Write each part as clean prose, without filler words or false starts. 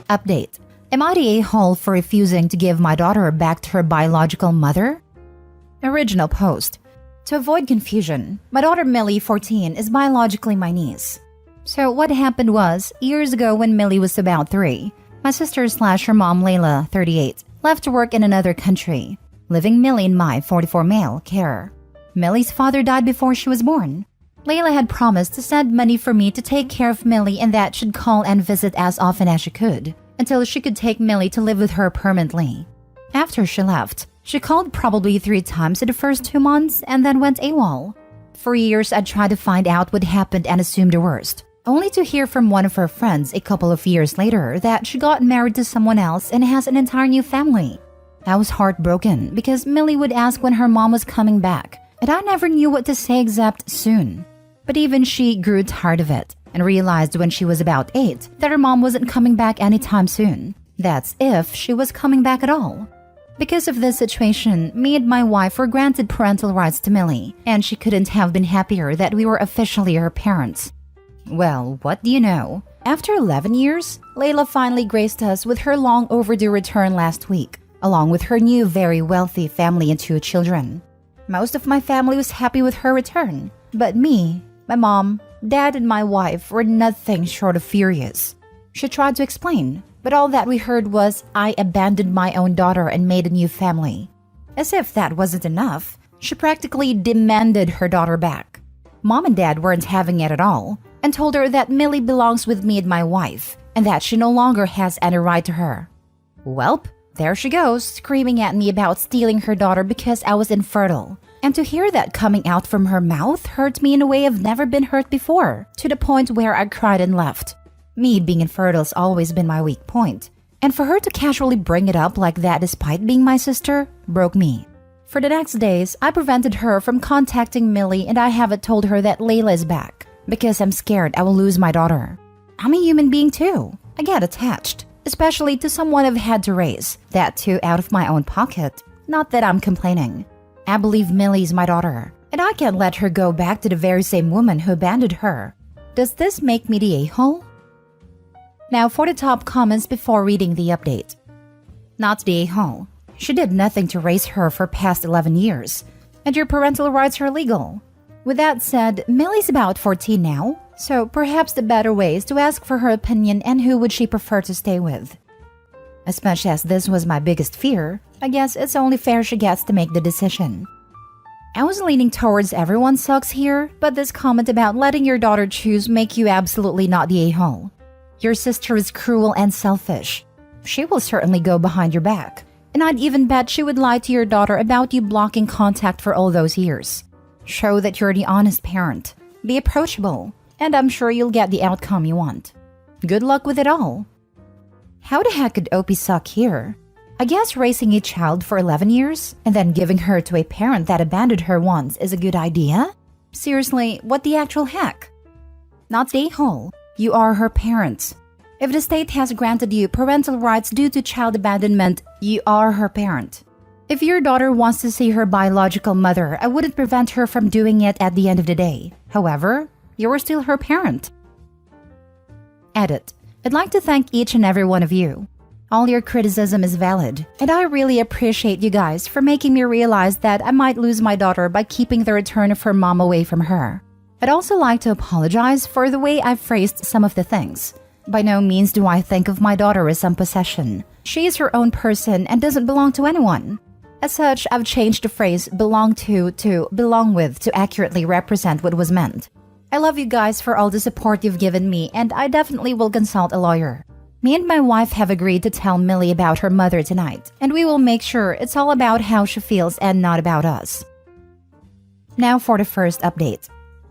update. Am I the a-hole for refusing to give my daughter back to her biological mother? Original post. To avoid confusion, my daughter Millie, 14, is biologically my niece. So what happened was, years ago when Millie was about 3, my sister/her mom Layla, 38, left to work in another country, leaving Millie in my 44 male care. Millie's father died before she was born. Layla had promised to send money for me to take care of Millie and that she'd call and visit as often as she could, until she could take Millie to live with her permanently. After she left, she called probably 3 times in the first 2 months and then went AWOL. For years, I'd tried to find out what happened and assume the worst, only to hear from one of her friends a couple of years later that she got married to someone else and has an entire new family. I was heartbroken because Millie would ask when her mom was coming back, and I never knew what to say except soon. But even she grew tired of it and realized when she was about 8 that her mom wasn't coming back anytime soon. That's if she was coming back at all. Because of this situation, me and my wife were granted parental rights to Millie, and she couldn't have been happier that we were officially her parents. Well, what do you know? After 11 years, Layla finally graced us with her long overdue return last week, along with her new very wealthy family and 2 children. Most of my family was happy with her return, but me, my mom, dad, and my wife were nothing short of furious. She tried to explain, but all that we heard was I abandoned my own daughter and made a new family. As if that wasn't enough, she practically demanded her daughter back. Mom and dad weren't having it at all, and told her that Millie belongs with me and my wife, and that she no longer has any right to her. Welp, there she goes, screaming at me about stealing her daughter because I was infertile. And to hear that coming out from her mouth hurt me in a way I've never been hurt before, to the point where I cried and left. Me being infertile's always been my weak point, and for her to casually bring it up like that despite being my sister broke me. For the next days, I prevented her from contacting Millie, and I haven't told her that Layla is back, because I'm scared I will lose my daughter. I'm a human being too. I get attached, especially to someone I've had to raise, that too out of my own pocket. Not that I'm complaining. I believe Millie's my daughter, and I can't let her go back to the very same woman who abandoned her. Does this make me the a-hole? Now for the top comments before reading the update. Not the a-hole. She did nothing to raise her for past 11 years, and your parental rights are legal. With that said, Millie's about 14 now, so perhaps the better way is to ask for her opinion and who would she prefer to stay with. As much as this was my biggest fear, I guess it's only fair she gets to make the decision. I was leaning towards everyone sucks here, but this comment about letting your daughter choose make you absolutely not the a-hole. Your sister is cruel and selfish. She will certainly go behind your back, and I'd even bet she would lie to your daughter about you blocking contact for all those years. Show that you're the honest parent. Be approachable, and I'm sure you'll get the outcome you want. Good luck with it all. How the heck could OP suck here? I guess raising a child for 11 years and then giving her to a parent that abandoned her once is a good idea? Seriously, what the actual heck? Not the a-hole. You are her parents. If the state has granted you parental rights due to child abandonment, you are her parent. If your daughter wants to see her biological mother, I wouldn't prevent her from doing it at the end of the day. However, you're still her parent. Edit. I'd like to thank each and every one of you. All your criticism is valid, and I really appreciate you guys for making me realize that I might lose my daughter by keeping the return of her mom away from her. I'd also like to apologize for the way I've phrased some of the things. By no means do I think of my daughter as some possession. She is her own person and doesn't belong to anyone. As such, I've changed the phrase belong to belong with to accurately represent what was meant. I love you guys for all the support you've given me, and I definitely will consult a lawyer. Me and my wife have agreed to tell Millie about her mother tonight, and we will make sure it's all about how she feels and not about us. Now for the first update.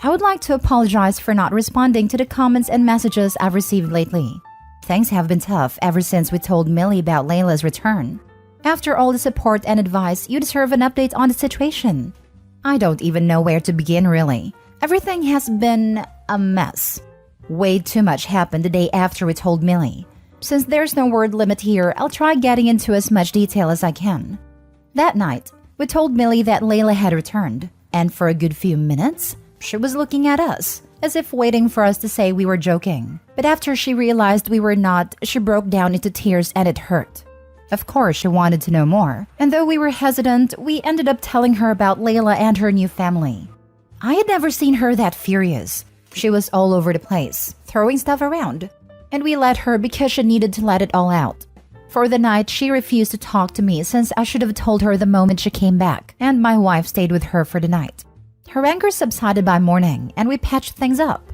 I would like to apologize for not responding to the comments and messages I've received lately. Things have been tough ever since we told Millie about Layla's return. After all the support and advice, you deserve an update on the situation. I don't even know where to begin, really. Everything has been a mess. Way too much happened the day after we told Millie. Since there's no word limit here, I'll try getting into as much detail as I can. That night, we told Millie that Layla had returned, and for a good few minutes, she was looking at us, as if waiting for us to say we were joking. But after she realized we were not, she broke down into tears and it hurt. Of course, she wanted to know more, and though we were hesitant, we ended up telling her about Layla and her new family. I had never seen her that furious. She was all over the place, throwing stuff around, and we let her because she needed to let it all out. For the night, she refused to talk to me since I should have told her the moment she came back, and my wife stayed with her for the night. Her anger subsided by morning, and we patched things up.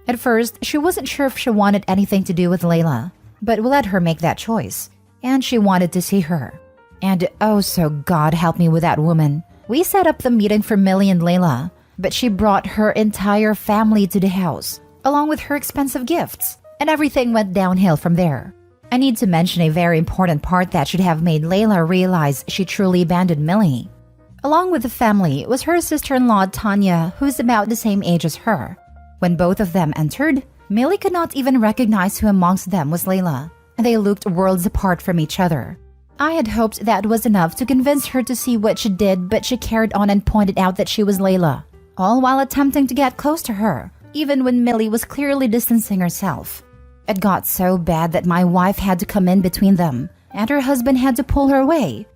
At first, she wasn't sure if she wanted anything to do with Layla, but we let her make that choice, and she wanted to see her. And oh, so God help me with that woman. We set up the meeting for Millie and Layla, but she brought her entire family to the house, along with her expensive gifts, and everything went downhill from there. I need to mention a very important part that should have made Layla realize she truly abandoned Millie. Along with the family was her sister-in-law Tanya, who's about the same age as her. When both of them entered, Millie could not even recognize who amongst them was Layla, and they looked worlds apart from each other. I had hoped that was enough to convince her to see what she did, but she carried on and pointed out that she was Layla, all while attempting to get close to her, even when Millie was clearly distancing herself. It got so bad that my wife had to come in between them, and her husband had to pull her away.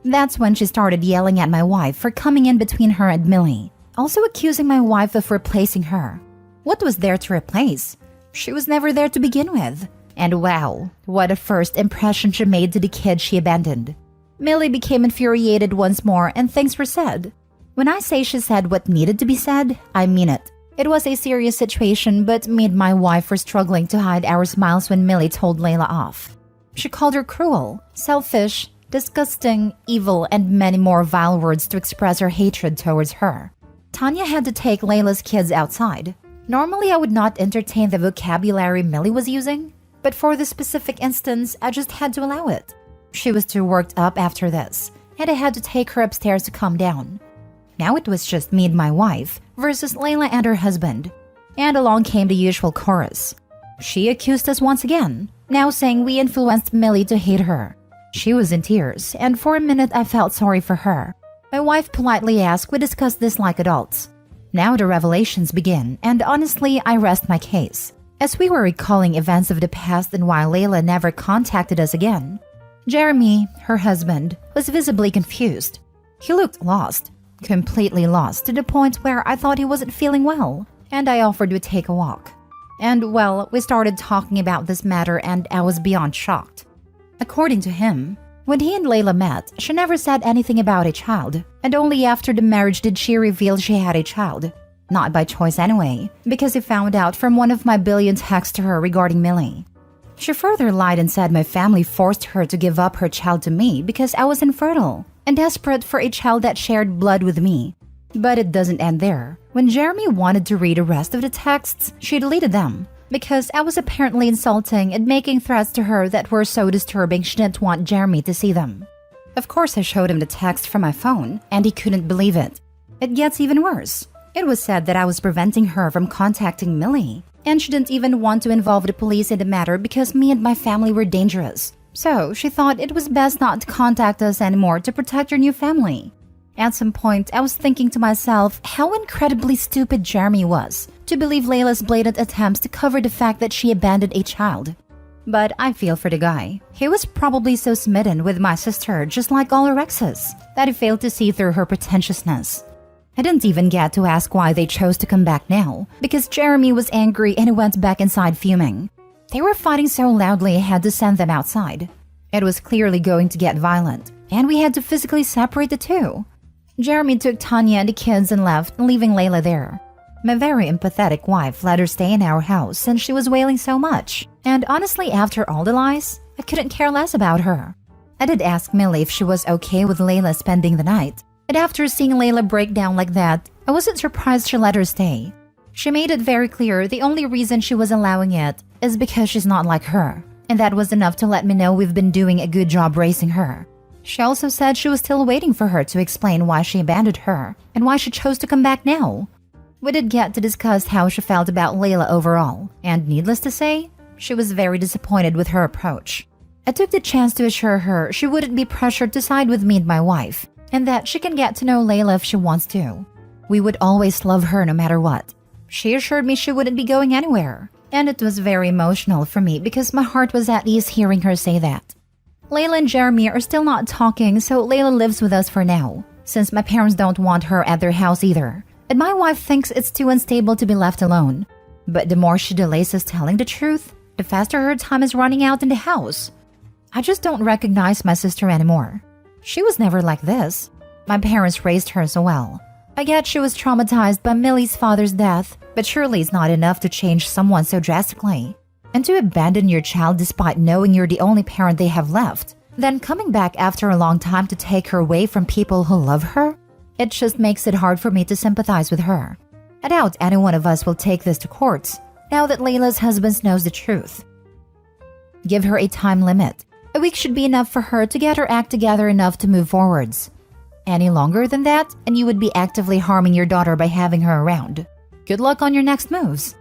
That's when she started yelling at my wife for coming in between her and Millie, also accusing my wife of replacing her. What was there to replace? She was never there to begin with. And wow, what a first impression she made to the kid she abandoned. Millie became infuriated once more and things were said. When I say she said what needed to be said, I mean it. It was a serious situation, but me and my wife were struggling to hide our smiles when Millie told Layla off. She called her cruel, selfish, disgusting, evil, and many more vile words to express her hatred towards her. Tanya had to take Layla's kids outside. Normally, I would not entertain the vocabulary Millie was using, but for this specific instance, I just had to allow it. She was too worked up after this, and I had to take her upstairs to calm down. Now it was just me and my wife versus Layla and her husband, and along came the usual chorus. She accused us once again, now saying we influenced Millie to hate her. She was in tears, and for a minute I felt sorry for her. My wife politely asked we discuss this like adults. Now the revelations begin, and honestly, I rest my case. As we were recalling events of the past and why Layla never contacted us again, Jeremy, her husband, was visibly confused. He looked lost, completely lost, to the point where I thought he wasn't feeling well, and I offered to take a walk. And well, we started talking about this matter and I was beyond shocked. According to him, when he and Layla met, she never said anything about a child, and only after the marriage did she reveal she had a child. Not by choice anyway, because he found out from one of my billion texts to her regarding Millie. She further lied and said my family forced her to give up her child to me because I was infertile and desperate for a child that shared blood with me. But it doesn't end there. When Jeremy wanted to read the rest of the texts, she deleted them because I was apparently insulting and making threats to her that were so disturbing she didn't want Jeremy to see them. Of course, I showed him the text from my phone, and he couldn't believe it. It gets even worse. It was said that I was preventing her from contacting Millie, and she didn't even want to involve the police in the matter because me and my family were dangerous. So she thought it was best not to contact us anymore to protect her new family. At some point, I was thinking to myself how incredibly stupid Jeremy was to believe Layla's blatant attempts to cover the fact that she abandoned a child. But I feel for the guy. He was probably so smitten with my sister, just like all her exes, that he failed to see through her pretentiousness. I didn't even get to ask why they chose to come back now, because Jeremy was angry and he went back inside fuming. They were fighting so loudly I had to send them outside. It was clearly going to get violent, and we had to physically separate the two. Jeremy took Tanya and the kids and left, leaving Layla there. My very empathetic wife let her stay in our house since she was wailing so much, and honestly, after all the lies, I couldn't care less about her. I did ask Millie if she was okay with Layla spending the night, and after seeing Layla break down like that, I wasn't surprised she let her stay. She made it very clear the only reason she was allowing it is because she's not like her, and that was enough to let me know we've been doing a good job raising her. She also said she was still waiting for her to explain why she abandoned her and why she chose to come back now. We did get to discuss how she felt about Layla overall, and needless to say, she was very disappointed with her approach. I took the chance to assure her she wouldn't be pressured to side with me and my wife, and that she can get to know Layla if she wants to. We would always love her no matter what. She assured me she wouldn't be going anywhere. And it was very emotional for me because my heart was at ease hearing her say that. Layla and Jeremy are still not talking, so Layla lives with us for now, since my parents don't want her at their house either. And my wife thinks it's too unstable to be left alone. But the more she delays us telling the truth, the faster her time is running out in the house. I just don't recognize my sister anymore. She was never like this. My parents raised her so well. I get she was traumatized by Millie's father's death, but surely it's not enough to change someone so drastically. And to abandon your child despite knowing you're the only parent they have left, then coming back after a long time to take her away from people who love her? It just makes it hard for me to sympathize with her. I doubt any one of us will take this to courts, now that Layla's husband knows the truth. Give her a time limit. A week should be enough for her to get her act together enough to move forwards. Any longer than that, and you would be actively harming your daughter by having her around. Good luck on your next moves.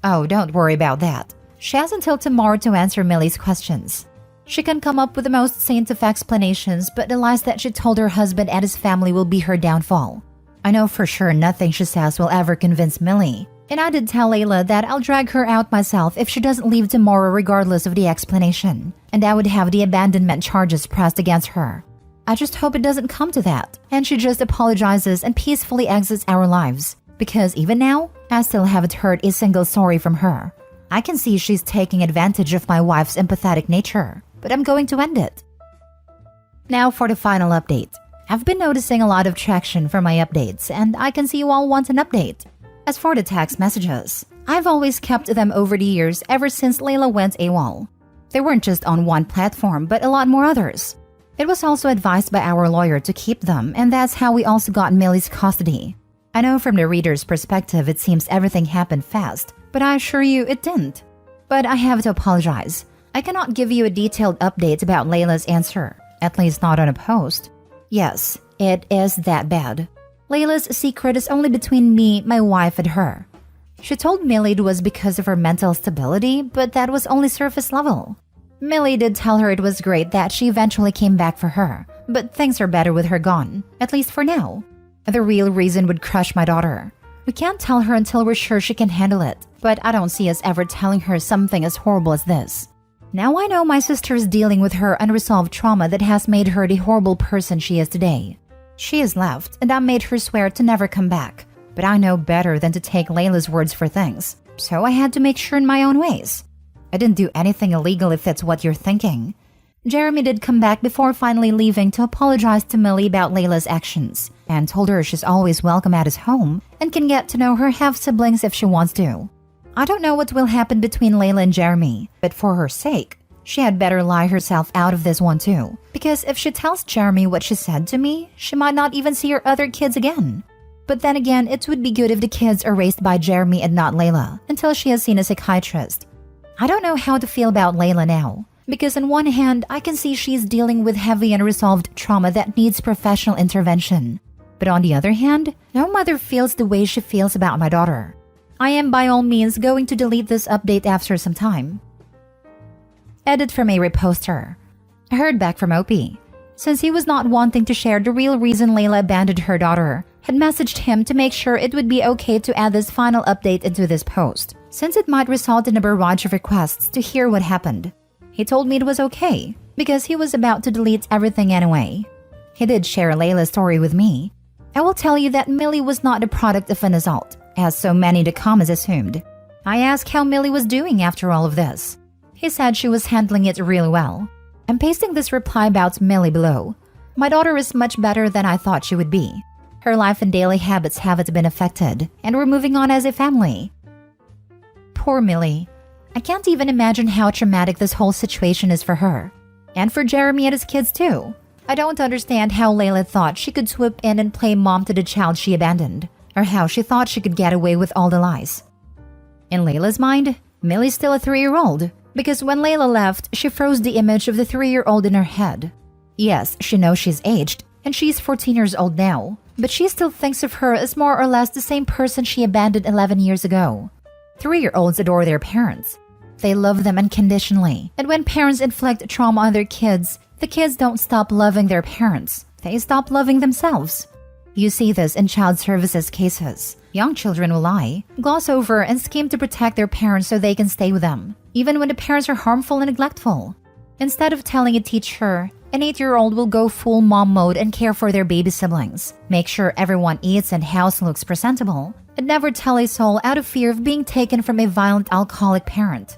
Oh, don't worry about that. She has until tomorrow to answer Millie's questions. She can come up with the most saint of explanations, but the lies that she told her husband and his family will be her downfall. I know for sure nothing she says will ever convince Millie, and I did tell Layla that I'll drag her out myself if she doesn't leave tomorrow regardless of the explanation, and I would have the abandonment charges pressed against her. I just hope it doesn't come to that, and she just apologizes and peacefully exits our lives, because even now, I still haven't heard a single sorry from her. I can see she's taking advantage of my wife's empathetic nature, but I'm going to end it. Now for the final update. I've been noticing a lot of traction for my updates, and I can see you all want an update. As for the text messages, I've always kept them over the years ever since Layla went AWOL. They weren't just on one platform, but a lot more others. It was also advised by our lawyer to keep them, and that's how we also got Millie's custody. I know from the reader's perspective it seems everything happened fast, but I assure you it didn't. But I have to apologize. I cannot give you a detailed update about Layla's answer, at least not on a post. Yes, it is that bad. Layla's secret is only between me, my wife, and her. She told Millie it was because of her mental stability, but that was only surface level. Millie did tell her it was great that she eventually came back for her, but things are better with her gone, at least for now. The real reason would crush my daughter. We can't tell her until we're sure she can handle it, but I don't see us ever telling her something as horrible as this. Now I know my sister is dealing with her unresolved trauma that has made her the horrible person she is today. She has left, and I made her swear to never come back, but I know better than to take Layla's words for things, so I had to make sure in my own ways. I didn't do anything illegal if that's what you're thinking. Jeremy did come back before finally leaving to apologize to Millie about Layla's actions and told her she's always welcome at his home and can get to know her half-siblings if she wants to. I don't know what will happen between Layla and Jeremy, but for her sake, she had better lie herself out of this one too, because if she tells Jeremy what she said to me, she might not even see her other kids again. But then again, it would be good if the kids are raised by Jeremy and not Layla until she has seen a psychiatrist. I don't know how to feel about Layla now, because on one hand, I can see she's dealing with heavy unresolved trauma that needs professional intervention. But on the other hand, no mother feels the way she feels about my daughter. I am by all means going to delete this update after some time. Edit from a reposter. I heard back from Opie. Since he was not wanting to share the real reason Layla abandoned her daughter, had messaged him to make sure it would be okay to add this final update into this post, since it might result in a barrage of requests to hear what happened. He told me it was okay, because he was about to delete everything anyway. He did share Layla's story with me. I will tell you that Millie was not the product of an assault, as so many in the comments assumed. I asked how Millie was doing after all of this. He said she was handling it really well. I'm pasting this reply about Millie below. My daughter is much better than I thought she would be. Her life and daily habits haven't been affected, and we're moving on as a family. Poor Millie. I can't even imagine how traumatic this whole situation is for her. And for Jeremy and his kids too. I don't understand how Layla thought she could swoop in and play mom to the child she abandoned, or how she thought she could get away with all the lies. In Layla's mind, Millie's still a 3-year-old, because when Layla left, she froze the image of the 3-year-old in her head. Yes, she knows she's aged, and she's 14 years old now, but she still thinks of her as more or less the same person she abandoned 11 years ago. 3-year-olds adore their parents. They love them unconditionally, and when parents inflict trauma on their kids, the kids don't stop loving their parents. They stop loving themselves. You see this in child services cases. Young children will lie, gloss over, and scheme to protect their parents so they can stay with them, even when the parents are harmful and neglectful. Instead of telling a teacher, an 8-year-old will go full mom mode and care for their baby siblings, make sure everyone eats and house looks presentable, and never tell a soul out of fear of being taken from a violent alcoholic parent.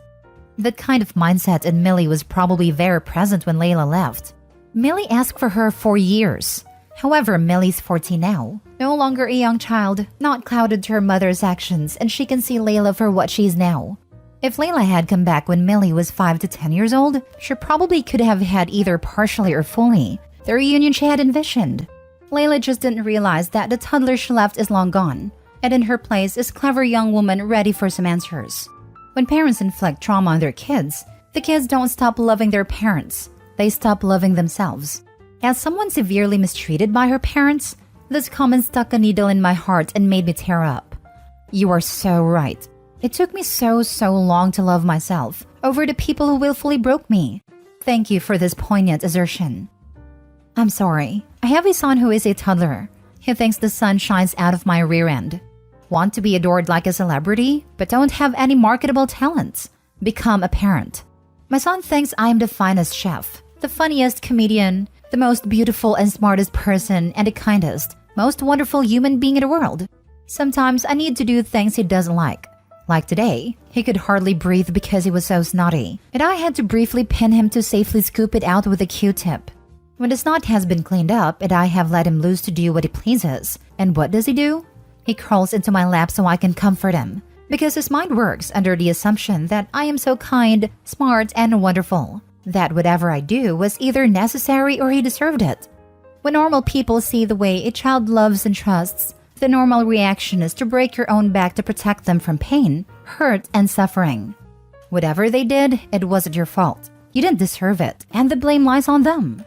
That kind of mindset in Millie was probably very present when Layla left. Millie asked for her for years. However, Millie's 14 now, no longer a young child, not clouded to her mother's actions, and she can see Layla for what she is now. If Layla had come back when Millie was 5 to 10 years old, she probably could have had either partially or fully the reunion she had envisioned. Layla just didn't realize that the toddler she left is long gone, and in her place is a clever young woman ready for some answers. When parents inflict trauma on their kids, the kids don't stop loving their parents, they stop loving themselves. As someone severely mistreated by her parents, this comment stuck a needle in my heart and made me tear up. You are so right. It took me so long to love myself over the people who willfully broke me. Thank you for this poignant assertion. I'm sorry. I have a son who is a toddler. He thinks the sun shines out of my rear end. Want to be adored like a celebrity, but don't have any marketable talents? Become a parent. My son thinks I am the finest chef, the funniest comedian, the most beautiful and smartest person, and the kindest, most wonderful human being in the world. Sometimes I need to do things he doesn't like. Like today, he could hardly breathe because he was so snotty, and I had to briefly pin him to safely scoop it out with a Q-tip. When the snot has been cleaned up and I have let him loose to do what he pleases, and what does he do? He crawls into my lap so I can comfort him, because his mind works under the assumption that I am so kind, smart, and wonderful, that whatever I do was either necessary or he deserved it. When normal people see the way a child loves and trusts, the normal reaction is to break your own back to protect them from pain, hurt, and suffering. Whatever they did, it wasn't your fault. You didn't deserve it, and the blame lies on them.